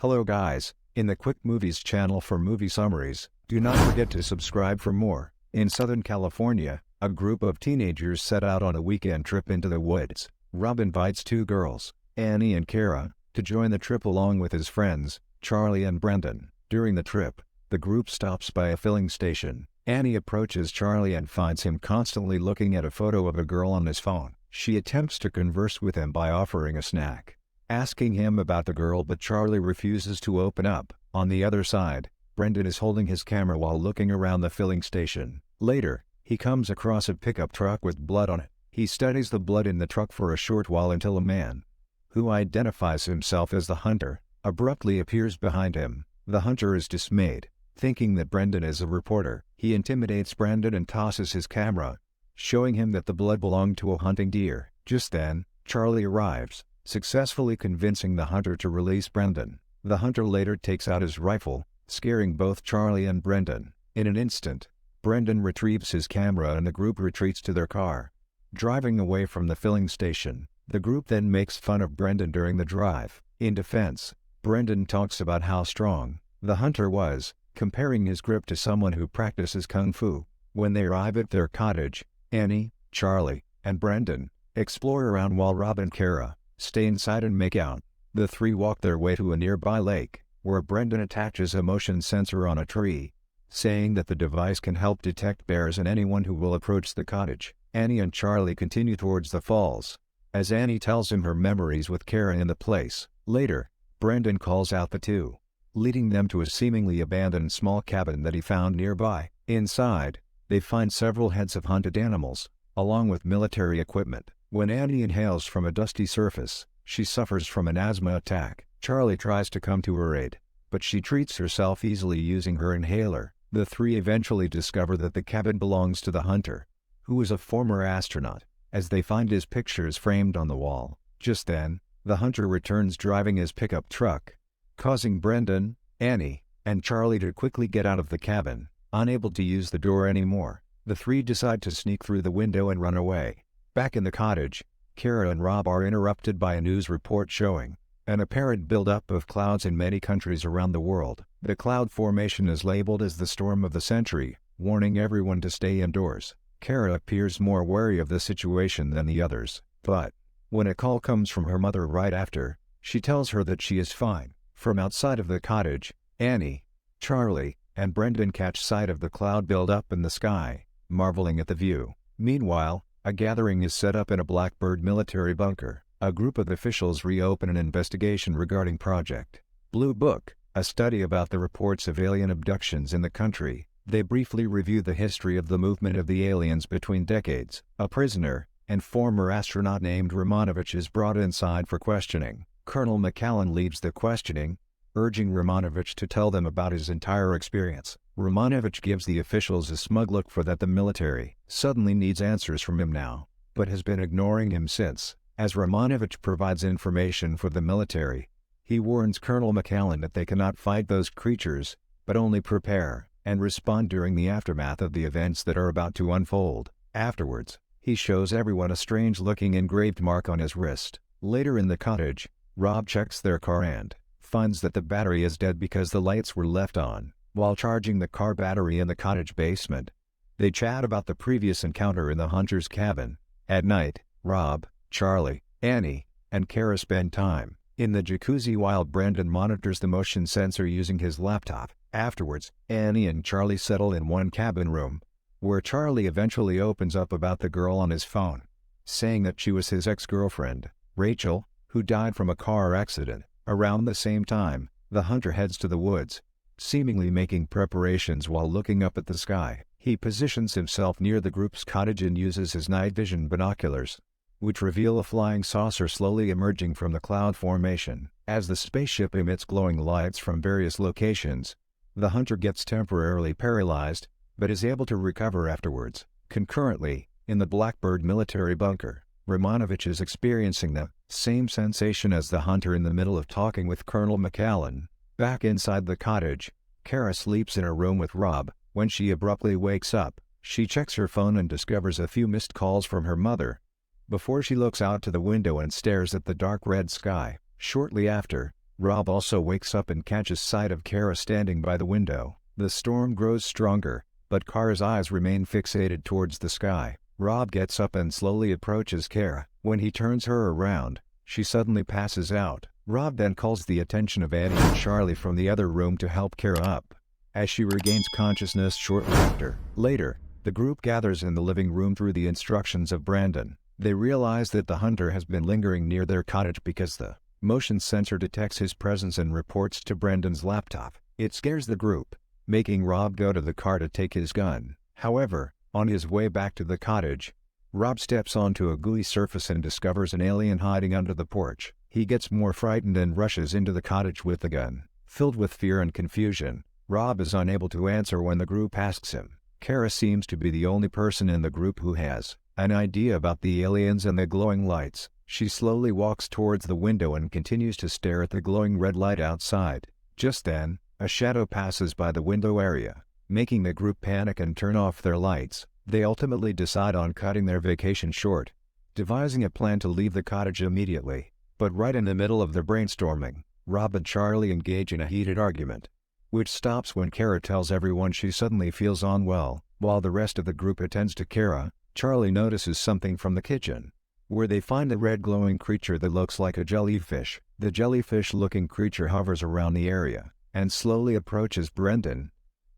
Hello guys, in the Quick Movies channel for movie summaries, do not forget to subscribe for more. In Southern California, a group of teenagers set out on a weekend trip into the woods. Rob invites two girls, Annie and Kara, to join the trip along with his friends, Charlie and Brendan. During the trip, the group stops by a filling station. Annie approaches Charlie and finds him constantly looking at a photo of a girl on his phone. She attempts to converse with him by offering a snack, asking him about the girl, but Charlie refuses to open up. On the other side, Brendan is holding his camera while looking around the filling station. Later, he comes across a pickup truck with blood on it. He studies the blood in the truck for a short while until a man, who identifies himself as the hunter, abruptly appears behind him. The hunter is dismayed, thinking that Brendan is a reporter. He intimidates Brendan and tosses his camera, showing him that the blood belonged to a hunting deer. Just then, Charlie arrives, successfully convincing the hunter to release Brendan. The hunter later takes out his rifle, scaring both Charlie and Brendan. In an instant, Brendan retrieves his camera and the group retreats to their car, driving away from the filling station. The group then makes fun of Brendan during the drive. In defense, Brendan talks about how strong the hunter was, comparing his grip to someone who practices kung fu. When they arrive at their cottage, Annie, Charlie, and Brendan explore around while Rob and Kara stay inside and make out. The three walk their way to a nearby lake, where Brendan attaches a motion sensor on a tree, saying that the device can help detect bears and anyone who will approach the cottage. Annie and Charlie continue towards the falls, as Annie tells him her memories with Kara in the place. Later, Brendan calls out the two, leading them to a seemingly abandoned small cabin that he found nearby. Inside, they find several heads of hunted animals, along with military equipment. When Annie inhales from a dusty surface, she suffers from an asthma attack. Charlie tries to come to her aid, but she treats herself easily using her inhaler. The three eventually discover that the cabin belongs to the hunter, who is a former astronaut, as they find his pictures framed on the wall. Just then, the hunter returns driving his pickup truck, causing Brendan, Annie, and Charlie to quickly get out of the cabin. Unable to use the door anymore, the three decide to sneak through the window and run away. Back in the cottage, Kara and Rob are interrupted by a news report showing an apparent buildup of clouds in many countries around the world. The cloud formation is labeled as the storm of the century, warning everyone to stay indoors. Kara appears more wary of the situation than the others, but when a call comes from her mother right after, she tells her that she is fine. From outside of the cottage, Annie, Charlie, and Brendan catch sight of the cloud buildup in the sky, marveling at the view. Meanwhile, a gathering is set up in a Blackbird military bunker. A group of officials reopen an investigation regarding Project Blue Book, a study about the reports of alien abductions in the country. They briefly review the history of the movement of the aliens between decades. A prisoner and former astronaut named Romanovich is brought inside for questioning. Colonel McAllen leads the questioning, urging Romanovich to tell them about his entire experience. Romanovich gives the officials a smug look for that the military suddenly needs answers from him now, but has been ignoring him since. As Romanovich provides information for the military, he warns Colonel McAllen that they cannot fight those creatures, but only prepare and respond during the aftermath of the events that are about to unfold. Afterwards, he shows everyone a strange-looking engraved mark on his wrist. Later in the cottage, Rob checks their car and finds that the battery is dead because the lights were left on. While charging the car battery in the cottage basement, they chat about the previous encounter in the hunter's cabin. At night, Rob, Charlie, Annie, and Kara spend time in the jacuzzi while Brendan monitors the motion sensor using his laptop. Afterwards, Annie and Charlie settle in one cabin room, where Charlie eventually opens up about the girl on his phone, saying that she was his ex-girlfriend, Rachel, who died from a car accident. Around the same time, the hunter heads to the woods, seemingly making preparations while looking up at the sky. He positions himself near the group's cottage and uses his night vision binoculars, which reveal a flying saucer slowly emerging from the cloud formation. As the spaceship emits glowing lights from various locations, the hunter gets temporarily paralyzed, but is able to recover afterwards. Concurrently, in the Blackbird military bunker, Romanovich is experiencing the same sensation as the hunter in the middle of talking with Colonel McAllen. Back inside the cottage, Kara sleeps in a room with Rob. When she abruptly wakes up, she checks her phone and discovers a few missed calls from her mother, before she looks out to the window and stares at the dark red sky. Shortly after, Rob also wakes up and catches sight of Kara standing by the window. The storm grows stronger, but Kara's eyes remain fixated towards the sky. Rob gets up and slowly approaches Kara. When he turns her around, she suddenly passes out. Rob then calls the attention of Annie and Charlie from the other room to help Kara up, as she regains consciousness shortly after. Later, the group gathers in the living room through the instructions of Brandon. They realize that the hunter has been lingering near their cottage because the motion sensor detects his presence and reports to Brandon's laptop. It scares the group, making Rob go to the car to take his gun. However, on his way back to the cottage, Rob steps onto a gooey surface and discovers an alien hiding under the porch. He gets more frightened and rushes into the cottage with the gun. Filled with fear and confusion, Rob is unable to answer when the group asks him. Kara seems to be the only person in the group who has an idea about the aliens and the glowing lights. She slowly walks towards the window and continues to stare at the glowing red light outside. Just then, a shadow passes by the window area, making the group panic and turn off their lights. They ultimately decide on cutting their vacation short, devising a plan to leave the cottage immediately. But right in the middle of their brainstorming, Rob and Charlie engage in a heated argument, which stops when Kara tells everyone she suddenly feels unwell. While the rest of the group attends to Kara, Charlie notices something from the kitchen, where they find a red glowing creature that looks like a jellyfish. The jellyfish-looking creature hovers around the area and slowly approaches Brendan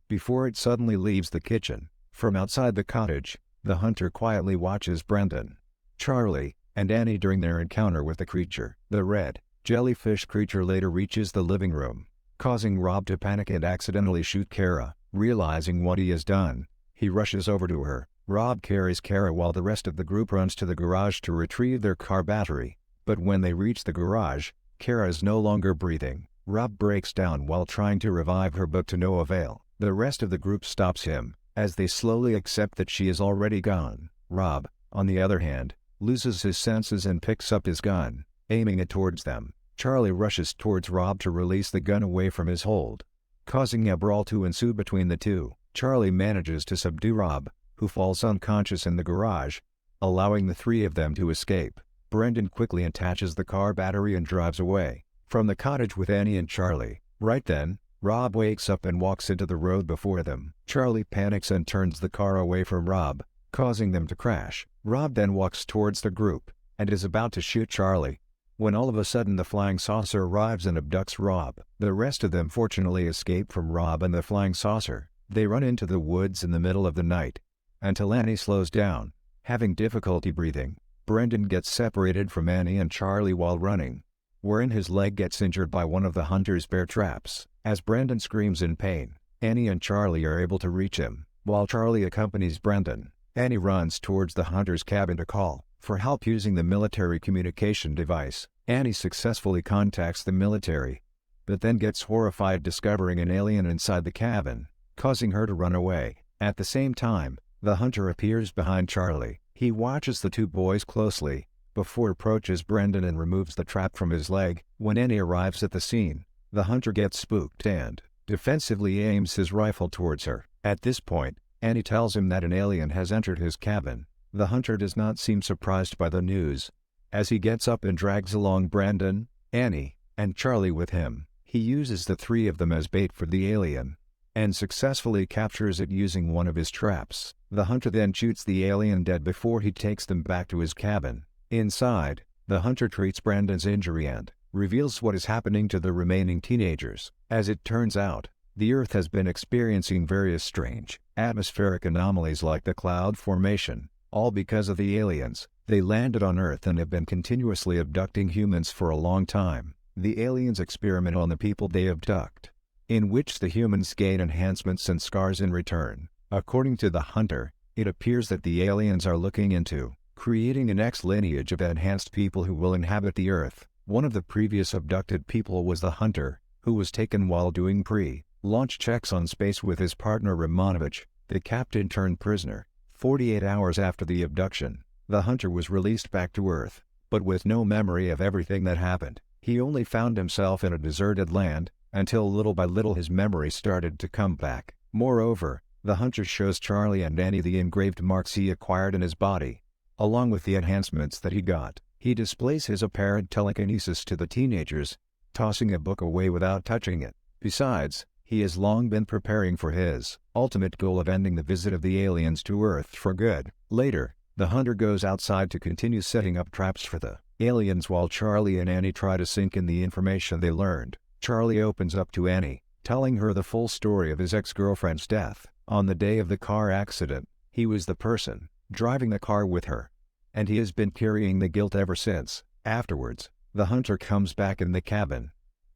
before it suddenly leaves the kitchen. From outside the cottage, the hunter quietly watches Brendan, Charlie, and Annie during their encounter with the creature. The red jellyfish creature later reaches the living room, causing Rob to panic and accidentally shoot Kara. Realizing what he has done, he rushes over to her. Rob carries Kara while the rest of the group runs to the garage to retrieve their car battery. But when they reach the garage, Kara is no longer breathing. Rob breaks down while trying to revive her, but to no avail. The rest of the group stops him, as they slowly accept that she is already gone. Rob, on the other hand, loses his senses and picks up his gun, aiming it towards them. Charlie rushes towards Rob to release the gun away from his hold, causing a brawl to ensue between the two. Charlie manages to subdue Rob, who falls unconscious in the garage, allowing the three of them to escape. Brendan quickly attaches the car battery and drives away from the cottage with Annie and Charlie. Right then, Rob wakes up and walks into the road before them. Charlie panics and turns the car away from Rob, causing them to crash. Rob then walks towards the group, and is about to shoot Charlie, when all of a sudden the flying saucer arrives and abducts Rob. The rest of them fortunately escape from Rob and the flying saucer. They run into the woods in the middle of the night, until Annie slows down, having difficulty breathing. Brendan gets separated from Annie and Charlie while running, wherein his leg gets injured by one of the hunter's bear traps. As Brendan screams in pain, Annie and Charlie are able to reach him. While Charlie accompanies Brendan, Annie runs towards the hunter's cabin to call for help using the military communication device. Annie successfully contacts the military, but then gets horrified discovering an alien inside the cabin, causing her to run away. At the same time, the hunter appears behind Charlie. He watches the two boys closely, before approaches Brendan and removes the trap from his leg. When Annie arrives at the scene, the hunter gets spooked and defensively aims his rifle towards her. At this point, Annie tells him that an alien has entered his cabin. The hunter does not seem surprised by the news, as he gets up and drags along Brendan, Annie, and Charlie with him. He uses the three of them as bait for the alien, and successfully captures it using one of his traps. The hunter then shoots the alien dead before he takes them back to his cabin. Inside, the hunter treats Brendan's injury and reveals what is happening to the remaining teenagers. As it turns out, the Earth has been experiencing various strange atmospheric anomalies like the cloud formation, all because of the aliens. They landed on Earth and have been continuously abducting humans for a long time. The aliens experiment on the people they abduct, in which the humans gain enhancements and scars in return. According to the hunter, it appears that the aliens are looking into creating a next lineage of enhanced people who will inhabit the Earth. One of the previous abducted people was the hunter, who was taken while doing pre-launch checks on space with his partner Romanovich. The captain turned prisoner. 48 hours after the abduction, the hunter was released back to Earth, but with no memory of everything that happened. He only found himself in a deserted land, until little by little his memory started to come back. Moreover, the hunter shows Charlie and Annie the engraved marks he acquired in his body, along with the enhancements that he got. He displays his apparent telekinesis to the teenagers, tossing a book away without touching it. Besides, he has long been preparing for his ultimate goal of ending the visit of the aliens to Earth for good. Later, the hunter goes outside to continue setting up traps for the aliens while Charlie and Annie try to sink in the information they learned. Charlie opens up to Annie, telling her the full story of his ex-girlfriend's death. On the day of the car accident, he was the person driving the car with her, and he has been carrying the guilt ever since. Afterwards, the hunter comes back in the cabin,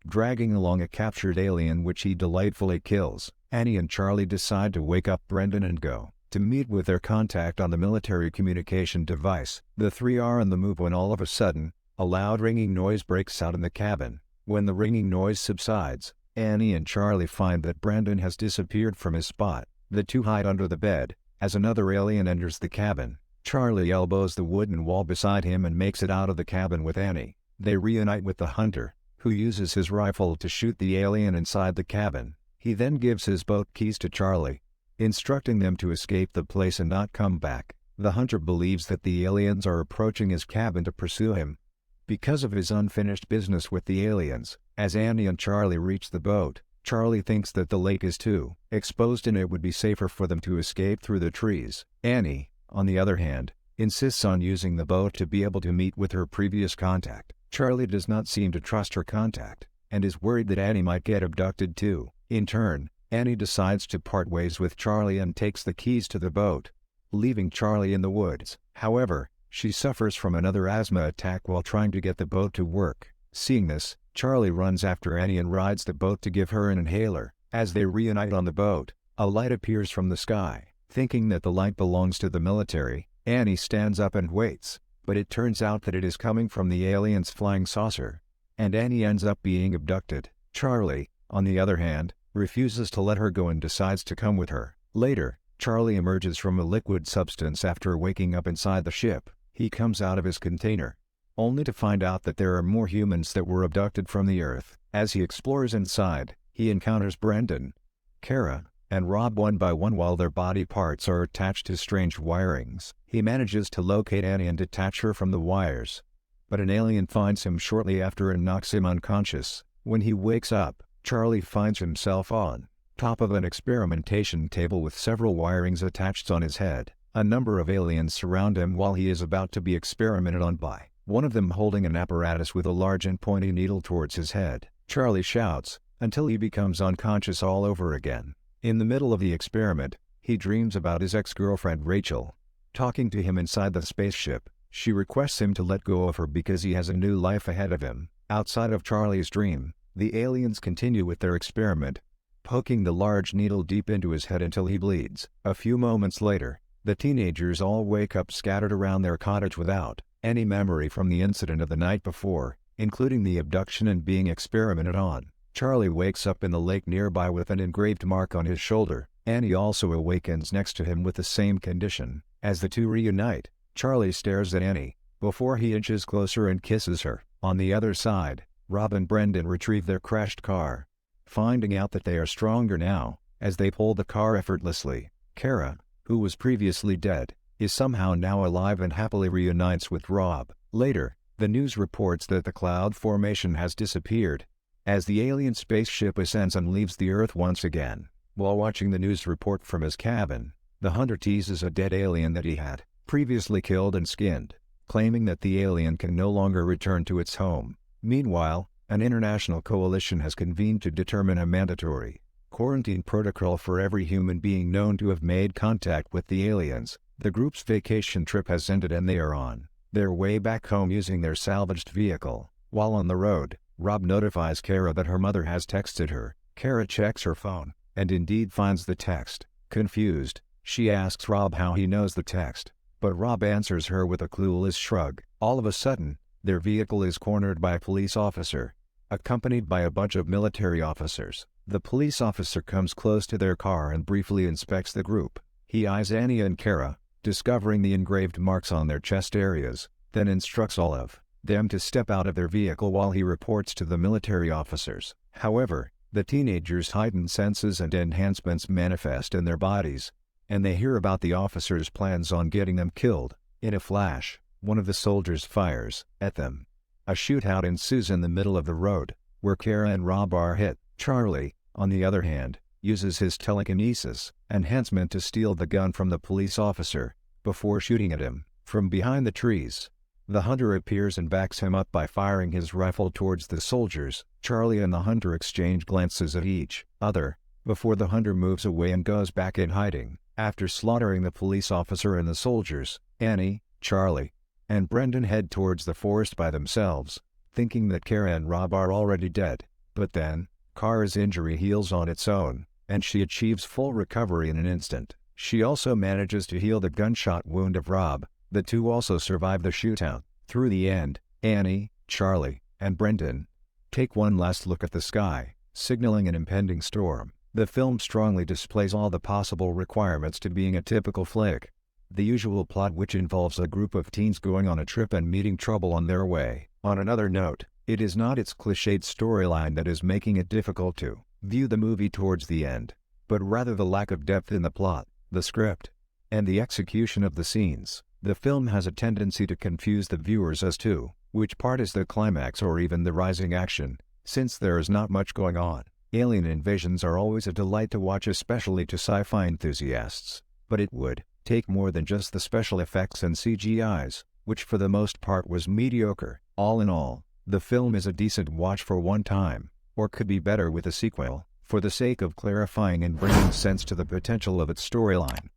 dragging along a captured alien which he delightfully kills. Annie and Charlie decide to wake up Brendan and go to meet with their contact on the military communication device. The three are on the move when all of a sudden, a loud ringing noise breaks out in the cabin. When the ringing noise subsides, Annie and Charlie find that Brendan has disappeared from his spot. The two hide under the bed. As another alien enters the cabin, Charlie elbows the wooden wall beside him and makes it out of the cabin with Annie. They reunite with the hunter, who uses his rifle to shoot the alien inside the cabin. He then gives his boat keys to Charlie, instructing them to escape the place and not come back. The hunter believes that the aliens are approaching his cabin to pursue him because of his unfinished business with the aliens. As Annie and Charlie reach the boat, Charlie thinks that the lake is too exposed and it would be safer for them to escape through the trees. Annie, on the other hand, insists on using the boat to be able to meet with her previous contact. Charlie does not seem to trust her contact, and is worried that Annie might get abducted too. In turn, Annie decides to part ways with Charlie and takes the keys to the boat, leaving Charlie in the woods. However, she suffers from another asthma attack while trying to get the boat to work. Seeing this, Charlie runs after Annie and rides the boat to give her an inhaler. As they reunite on the boat, a light appears from the sky. Thinking that the light belongs to the military, Annie stands up and waits, but it turns out that it is coming from the alien's flying saucer, and Annie ends up being abducted. Charlie, on the other hand, refuses to let her go and decides to come with her. Later, Charlie emerges from a liquid substance after waking up inside the ship. He comes out of his container, only to find out that there are more humans that were abducted from the Earth. As he explores inside, he encounters Brendan, Kara, and Rob one by one while their body parts are attached to strange wirings. He manages to locate Annie and detach her from the wires, but an alien finds him shortly after and knocks him unconscious. When he wakes up, Charlie finds himself on top of an experimentation table with several wirings attached on his head. A number of aliens surround him while he is about to be experimented on by one of them holding an apparatus with a large and pointy needle towards his head. Charlie shouts until he becomes unconscious all over again. In the middle of the experiment, he dreams about his ex-girlfriend Rachel talking to him inside the spaceship. She requests him to let go of her because he has a new life ahead of him. Outside of Charlie's dream, the aliens continue with their experiment, poking the large needle deep into his head until he bleeds. A few moments later, the teenagers all wake up scattered around their cottage without any memory from the incident of the night before, including the abduction and being experimented on. Charlie wakes up in the lake nearby with an engraved mark on his shoulder. Annie also awakens next to him with the same condition. As the two reunite, Charlie stares at Annie before he inches closer and kisses her. On the other side, Rob and Brendan retrieve their crashed car, finding out that they are stronger now. As they pull the car effortlessly, Kara, who was previously dead, is somehow now alive and happily reunites with Rob. Later, the news reports that the cloud formation has disappeared as the alien spaceship ascends and leaves the Earth once again. While watching the news report from his cabin, the hunter teases a dead alien that he had previously killed and skinned, claiming that the alien can no longer return to its home. Meanwhile, an international coalition has convened to determine a mandatory quarantine protocol for every human being known to have made contact with the aliens. The group's vacation trip has ended and they are on their way back home using their salvaged vehicle. While on the road, Rob notifies Kara that her mother has texted her. Kara checks her phone, and indeed finds the text. Confused, she asks Rob how he knows the text, but Rob answers her with a clueless shrug. All of a sudden, their vehicle is cornered by a police officer, accompanied by a bunch of military officers. The police officer comes close to their car and briefly inspects the group. He eyes Annie and Kara, discovering the engraved marks on their chest areas, then instructs all of them to step out of their vehicle while he reports to the military officers. However, the teenagers' heightened senses and enhancements manifest in their bodies, and they hear about the officers' plans on getting them killed. In a flash, one of the soldiers fires at them. A shootout ensues in the middle of the road. where Kara and Rob are hit. Charlie, on the other hand, uses his telekinesis enhancement to steal the gun from the police officer, before shooting at him from behind the trees. The hunter appears and backs him up by firing his rifle towards the soldiers. Charlie and the hunter exchange glances at each other, before the hunter moves away and goes back in hiding. After slaughtering the police officer and the soldiers, Annie, Charlie, and Brendan head towards the forest by themselves, thinking that Kara and Rob are already dead. But then, Kara's injury heals on its own, and she achieves full recovery in an instant. She also manages to heal the gunshot wound of Rob. The two also survive the shootout. Through the end, Annie, Charlie, and Brendan take one last look at the sky, signaling an impending storm. The film strongly displays all the possible requirements to being a typical flick. The usual plot, which involves a group of teens going on a trip and meeting trouble on their way. On another note, it is not its cliched storyline that is making it difficult to view the movie towards the end, but rather the lack of depth in the plot, the script, and the execution of the scenes. The film has a tendency to confuse the viewers as to which part is the climax or even the rising action, since there is not much going on. Alien invasions are always a delight to watch, especially to sci-fi enthusiasts, but it would take more than just the special effects and CGIs, which for the most part was mediocre. All in all, the film is a decent watch for one time, or could be better with a sequel, for the sake of clarifying and bringing sense to the potential of its storyline.